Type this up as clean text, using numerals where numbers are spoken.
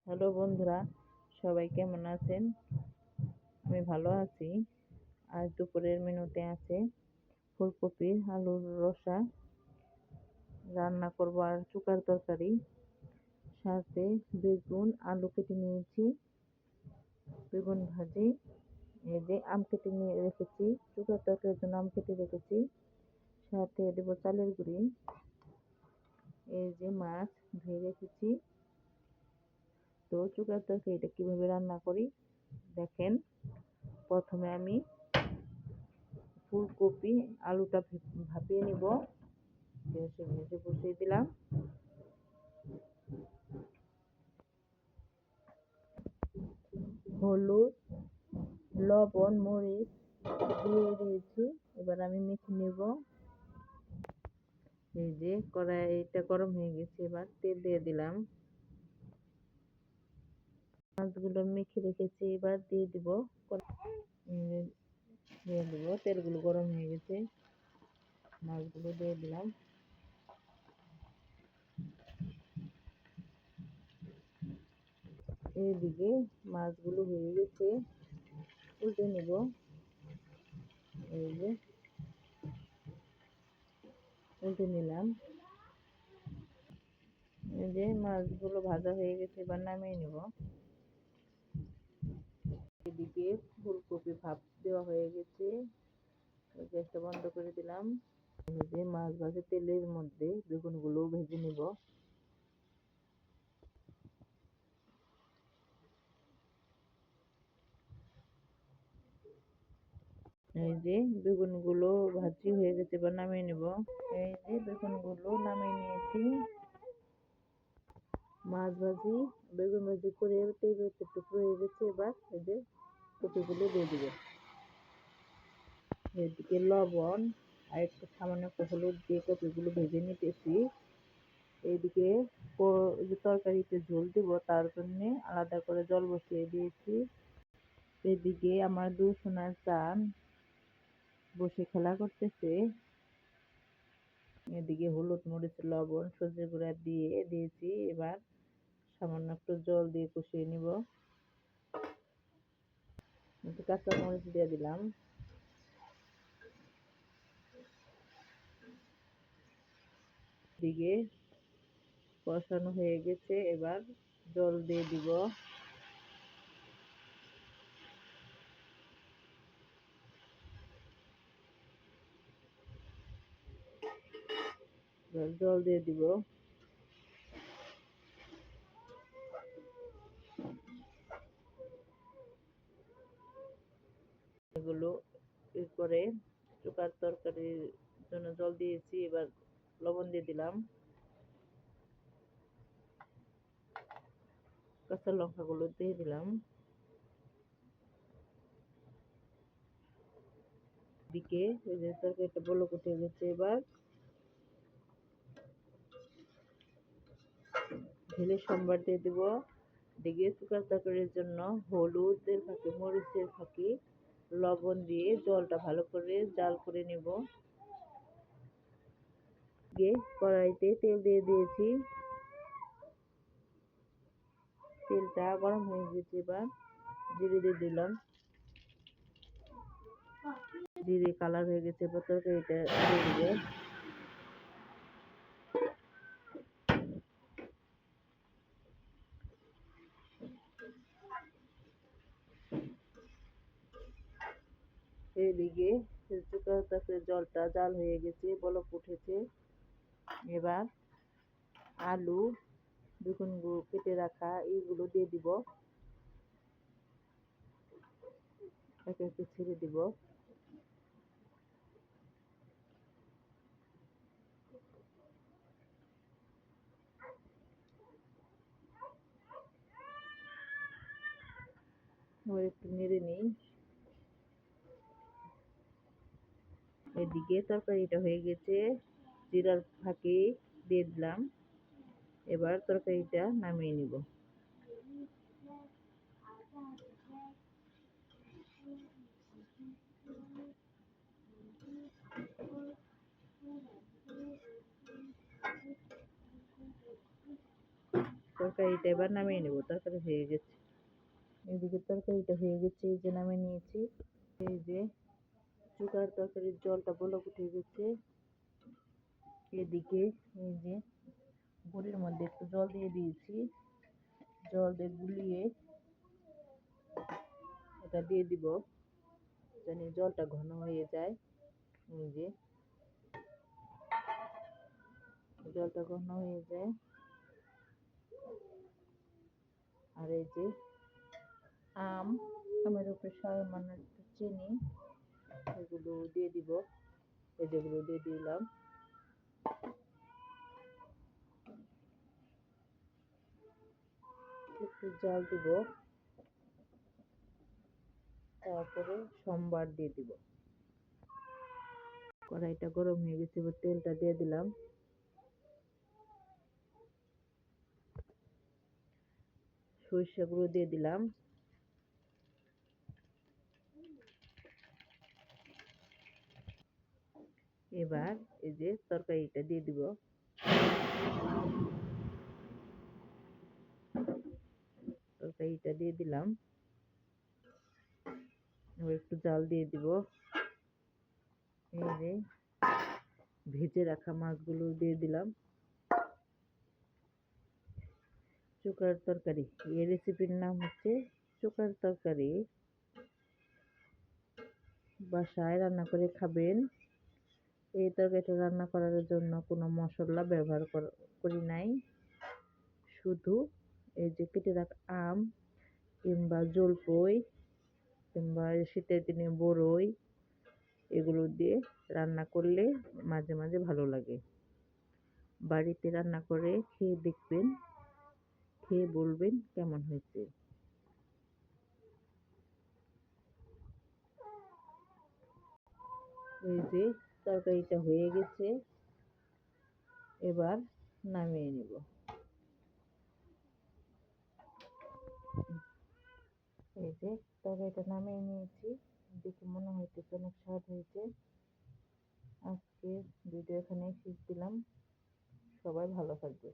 Hello বন্ধুরা, সবাই কেমন আছেন? আমি ভালো আছি। আজ দুপুরের মেনুতে আছে ফুলকপি আলুর রসা, রান্না করব আর চুকার তরকারি, সাথে বেগুন আলু কেটে নিয়েছি, বেগুন ভাজি, এই যে আম কেটে নিয়ে রেখেছি, চুকার তরকারির জন্য আম কেটে রেখেছি, সাথে দেবো চালের গুঁড়ি, এই যে মাছ ধুয়ে রেখেছি। তো চুকার তরকারিটা কিভাবে রান্না করি দেখেন। প্রথমে আমি ফুলকপি আলুটা ভাপিয়ে নিব। গ্যাসে ভেজে বসিয়ে দিলাম। হলুদ, লবণ, মরিচ দিয়ে দিয়েছি। এবার আমি মেখে নেব। এই যে কড়াইটা গরম হয়ে গেছে, এবার তেল দিয়ে দিলাম। মাছগুলো মেখে রেখেছি, এবার দিয়ে দিব। তেলগুলো গরম হয়ে গেছে, মাছগুলো দিয়ে দিলাম। এইদিকে মাছগুলো হয়ে গেছে, উল্টে নেব। এই যে উল্টে নিলাম। এই যে মাছগুলো ভাজা হয়ে গেছে, এবার নামিয়ে নেব। এদিকে ফুলকপি ভাপ দেওয়া হয়ে গেছে, গ্যাসটা বন্ধ করে দিলাম। এই যে মাছ ভাজা তেলের মধ্যে বেগুনগুলো ভেজে নিব। এই যে বেগুনগুলো ভাজি হয়ে গেছে, এবার নামিয়ে নেব। এই যে বেগুনগুলো নামিয়ে নিয়েছি। মাছ ভাজি বেগুন ভাজি করে তেল একটু হয়ে গেছে, এবার এই যে কপিগুলো দিয়ে দিব। এদিকে লবণ আর একটু সামান্য একটু হলুদ দিয়ে কপিগুলো ভেজে নিতেছি। এইদিকে তরকারিতে ঝোল দিব, তার জন্য আলাদা করে জল বসিয়ে দিয়েছি। এদিকে আমার দুই সোনার চান বসে খেলা করতেছে। এদিকে হলুদ মরিচ লবণ সর্ষে গুঁড়া দিয়ে দিয়েছি। এবার সামান্য একটু জল দিয়ে কষিয়ে নিব। একটু কাঁচা মরিচ দিয়ে দিলাম। দিকে কষানো হয়ে গেছে, এবার জল দিয়ে দিব। জল দিয়ে দিব। এগুলো এরপরে চুকার তরকারির জন্য জল দিয়েছি, এবার লবণ দিয়ে দিলাম। কাঁচা লঙ্কাগুলো দিয়ে দিলাম। দিকে এই যে তরকারিটা বলক উঠে গেছে, এবার ঢেলে সম্বার দিয়ে দিব। দিকে চুকার তরকারির জন্য হলুদের ফাঁকি মরিচের ফাঁকি লবণ দিয়ে জলটা ভালো করে জাল করে নেব। কড়াইতে তেল দিয়ে দিয়েছি, তেলটা গরম হয়ে গেছে, এবার জিরে দিয়ে দিলাম। জিরে কালার হয়ে গেছে, এবার তরকারিটা দিয়ে দিব। এইদিকে চুকার তরকারির জলটা জাল হয়ে গেছে, বলক উঠেছে। এবার আলু বেগুনগুলো কেটে রাখা এইগুলো দিয়ে দিব। একে একে ছেড়ে দিব। একটু নেড়ে নিই। এদিকে তরকারিটা হয়ে গেছে, জিরার ফাঁকি দিয়ে দিলাম। এবার তরকারিটা নামিয়ে নিব। তরকারিটা এবার নামিয়ে নেব। তরকারি হয়ে গেছে। এদিকে তরকারিটা হয়ে গেছে, এই যে নামিয়ে নিয়েছি। এই যে চুকার তরকারির জলটা বলক উঠে গেছে। এদিকে এই যে বড়ির মধ্যে একটু জল দিয়ে দিয়েছি, জল দিয়ে গুলিয়ে এটা দিয়ে দিব, যেন জলটা ঘন হয়ে যায়। এই যে জলটা ঘন হয়ে যায়। আর এই যে আমের উপরে সামান্য একটু চিনি, এগুলো দিয়ে দিব। এই যেগুলো দিয়ে দিলাম। একটু জাল দিব, তারপরে সম্বার দিয়ে দিব। কড়াইটা গরম হয়ে গেছে, এবার তেলটা দিয়ে দিলাম। সরিষা গুঁড়ো দিয়ে দিলাম। এবার এই যে তরকারিটা দিয়ে দিব। তরকারিটা দিয়ে দিলাম। এবার একটু জাল দিয়ে দিব। এই যে ভেজে রাখা মাছগুলো দিয়ে দিলাম। চুকার তরকারি, এই রেসিপির নাম হচ্ছে চুকার তরকারি। বাসায় রান্না করে খাবেন। এই তরকারিটা রান্না করার জন্য কোনো মশলা ব্যবহার করি নাই, শুধু এই যে কেটে রাখা আম কিংবা জলপাই কিংবা শীতের দিনে বড়ই, এগুলো দিয়ে রান্না করলে মাঝে মাঝে ভালো লাগে। বাড়িতে রান্না করে খেয়ে দেখবেন, খেয়ে বলবেন কেমন হয়েছে। এই যে তরকারিটা হয়ে গেছে, এবার নামিয়ে নিব। এই যে তরকারিটা নামিয়ে নিয়েছি, দেখে মনে হইতেছে অনেক স্বাদ হয়েছে। আজকে ভিডিও এখানে শেষ দিলাম। সবাই ভালো থাকবে।